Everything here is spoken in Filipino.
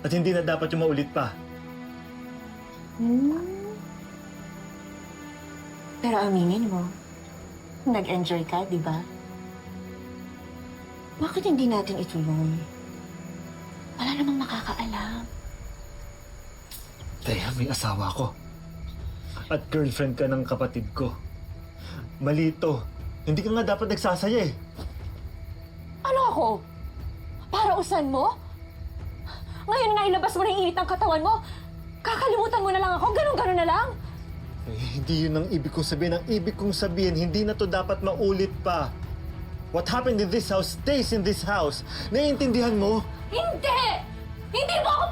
At hindi na dapat yung maulit pa. Pero aminin mo, nag-enjoy ka, di ba? Bakit hindi natin ituloy? Wala namang makakaalam. Teha, may asawa ko. At girlfriend ka ng kapatid ko. Mali ito. Hindi ka nga dapat nagsasaya eh. Ano ako? Para usan mo? Ngayon na ilabas mo na yung init ng katawan mo, kakalimutan mo na lang ako, ganun-ganun na lang? Eh, hindi yun ang ibig kong sabihin. Ang ibig kong sabihin, hindi na to dapat maulit pa. What happened in this house stays in this house. Naiintindihan mo? Hindi! Hindi mo ako